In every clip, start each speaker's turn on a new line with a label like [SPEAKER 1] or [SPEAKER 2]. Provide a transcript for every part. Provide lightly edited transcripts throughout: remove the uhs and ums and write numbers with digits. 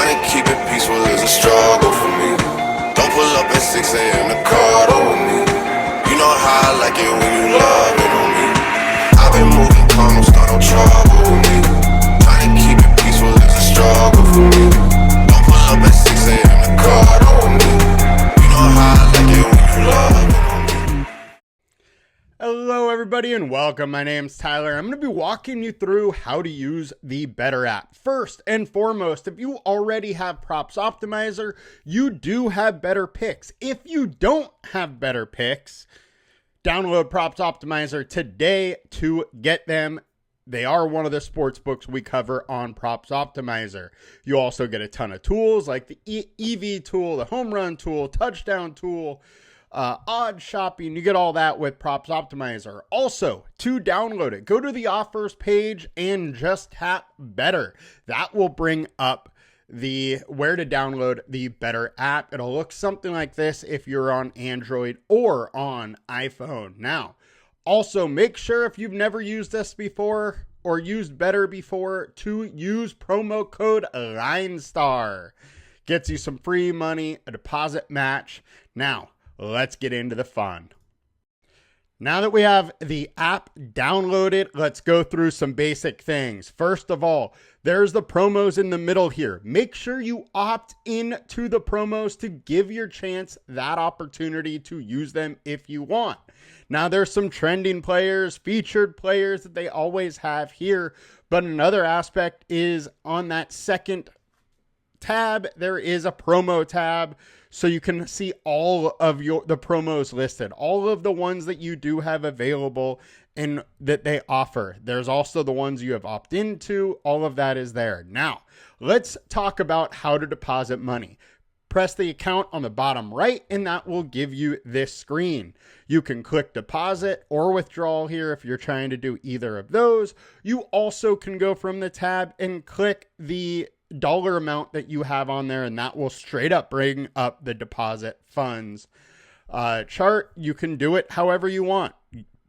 [SPEAKER 1] Trying to keep it peaceful is a struggle for me. Don't pull up at 6 a.m. to card over me. You know how I like it when you love it on me. I've been moving calm, don't start no trouble with me. Trying to keep it peaceful is a struggle for me. Don't pull up at 6 a.m. to card over me. You know how I like it when you love it on me.
[SPEAKER 2] Hello everybody and welcome. My name's Tyler. I'm going to be walking you through how to use the BETR app. First and foremost, if you already have Props Optimizer, you do have BETR Picks. If you don't have BETR Picks, download Props Optimizer today to get them. They are one of the sports books we cover on Props Optimizer. You also get a ton of tools like the EV tool, the home run tool, touchdown tool, odd shopping. You get all that with Props Optimizer. Also, to download it, go to the offers page and just tap BETR. That will bring up where to download the BETR app. It'll look something like this if you're on Android or on iPhone. Now, also make sure if you've never used this before or used BETR before to use promo code LINESTAR. Gets you some free money, a deposit match. Now, let's get into the fun. Now that we have the app downloaded, let's go through some basic things. First of all, there's the promos in the middle here. Make sure you opt in to the promos to give your chance that opportunity to use them if you want. Now there's some trending players, featured players that they always have here, but another aspect is on that second tab, there is a promo tab. So you can see all of the promos listed, all of the ones that you do have available and that they offer. There's also the ones you have opted into. All of that is there. Now, let's talk about how to deposit money. Press the account on the bottom right, and that will give you this screen. You can click deposit or withdrawal here if you're trying to do either of those. You also can go from the tab and click the dollar amount that you have on there, and that will straight up bring up the deposit funds chart. You can do it however you want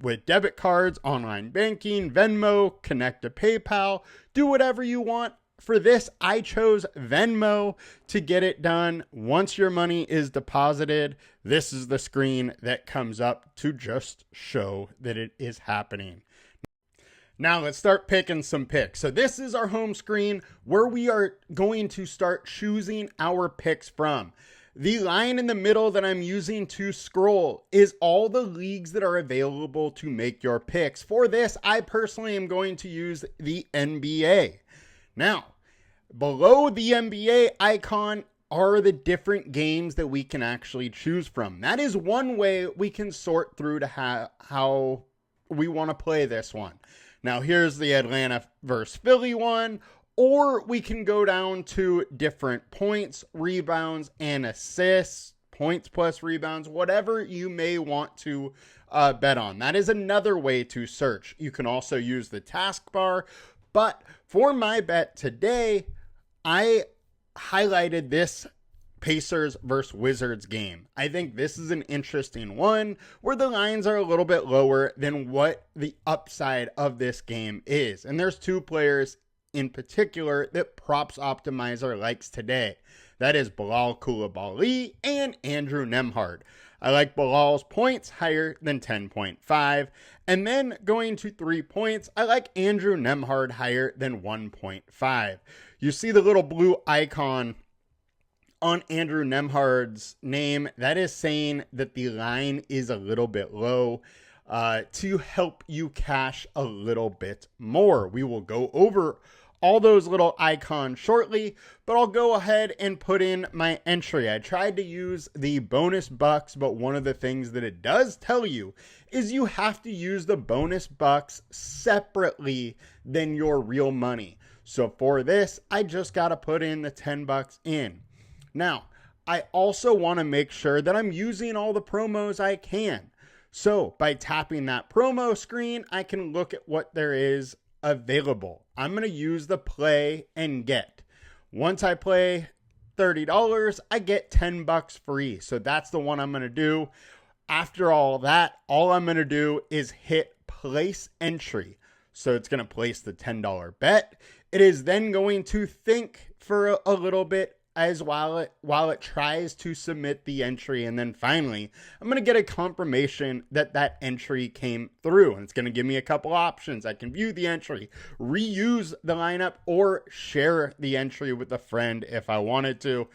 [SPEAKER 2] with debit cards, online banking, Venmo, connect to PayPal, do whatever you want. For this, I chose Venmo to get it done. Once your money is deposited, this is the screen that comes up to just show that it is happening. Now let's start picking some picks. So this is our home screen where we are going to start choosing our picks from. The line in the middle that I'm using to scroll is all the leagues that are available to make your picks. For this, I personally am going to use the NBA. Now, below the NBA icon are the different games that we can actually choose from. That is one way we can sort through to how we want to play this one. Now, here's the Atlanta versus Philly one, or we can go down to different points, rebounds, and assists, points plus rebounds, whatever you may want to bet on. That is another way to search. You can also use the taskbar, but for my bet today, I highlighted this Pacers versus Wizards game. I think this is an interesting one where the lines are a little bit lower than what the upside of this game is. And there's two players in particular that Props Optimizer likes today. That is Bilal Coulibaly and Andrew Nembhard. I like Bilal's points higher than 10.5. And then going to 3 points, I like Andrew Nembhard higher than 1.5. You see the little blue icon on Andrew Nembhard's name, that is saying that the line is a little bit low to help you cash a little bit more. We will go over all those little icons shortly, but I'll go ahead and put in my entry. I tried to use the bonus bucks, but one of the things that it does tell you is you have to use the bonus bucks separately than your real money. So for this, I just got to put in the 10 bucks in. Now, I also want to make sure that I'm using all the promos I can. So by tapping that promo screen, I can look at what there is available. I'm going to use the play and get. Once I play $30, I get 10 bucks free. So that's the one I'm going to do. After all that, all I'm going to do is hit place entry. So it's going to place the $10 bet. It is then going to think for a little bit as while it tries to submit the entry, and then finally I'm going to get a confirmation that that entry came through, and it's going to give me a couple options. I can view the entry, reuse the lineup, or share the entry with a friend if I wanted to.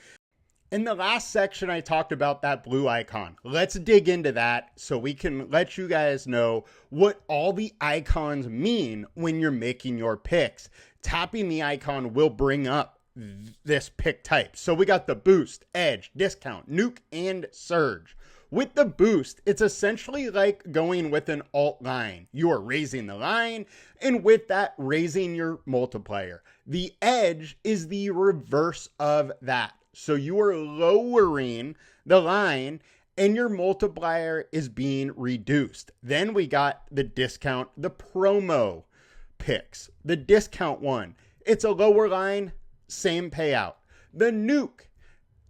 [SPEAKER 2] In the last section, I talked about that blue icon. Let's dig into that so we can let you guys know what all the icons mean when you're making your picks. Tapping the icon will bring up this pick type. So we got the boost, edge, discount, nuke, and surge. With the boost, it's essentially like going with an alt line. You are raising the line, and with that, raising your multiplier. The edge is the reverse of that. So you are lowering the line, and your multiplier is being reduced. Then we got the discount, the promo picks. The discount one, it's a lower line, same payout. The nuke,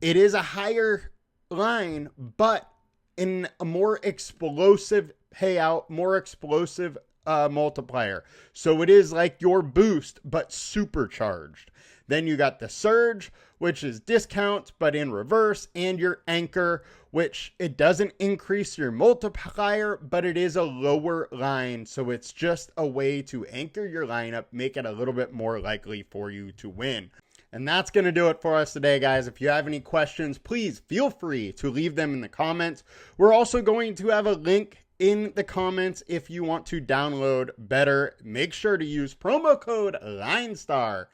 [SPEAKER 2] it is a higher line, but in a more explosive payout, more explosive multiplier. So it is like your boost, but supercharged. Then you got the surge, which is discount, but in reverse, and your anchor, which it doesn't increase your multiplier, but it is a lower line. So it's just a way to anchor your lineup, make it a little bit more likely for you to win. And that's going to do it for us today, guys. If you have any questions, please feel free to leave them in the comments. We're also going to have a link in the comments if you want to download BETR. Make sure to use promo code LINESTAR.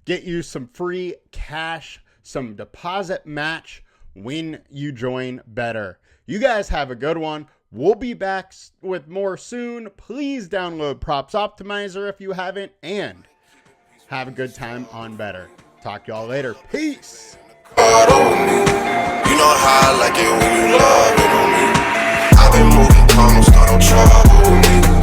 [SPEAKER 2] Get you some free cash, some deposit match when you join BETR. You guys have a good one. We'll be back with more soon. Please download Props Optimizer if you haven't, and have a good time on BETR. Talk to y'all later. Peace.
[SPEAKER 1] You know how I like it when you love it on me. I've been moving calm, don't start no trouble with me.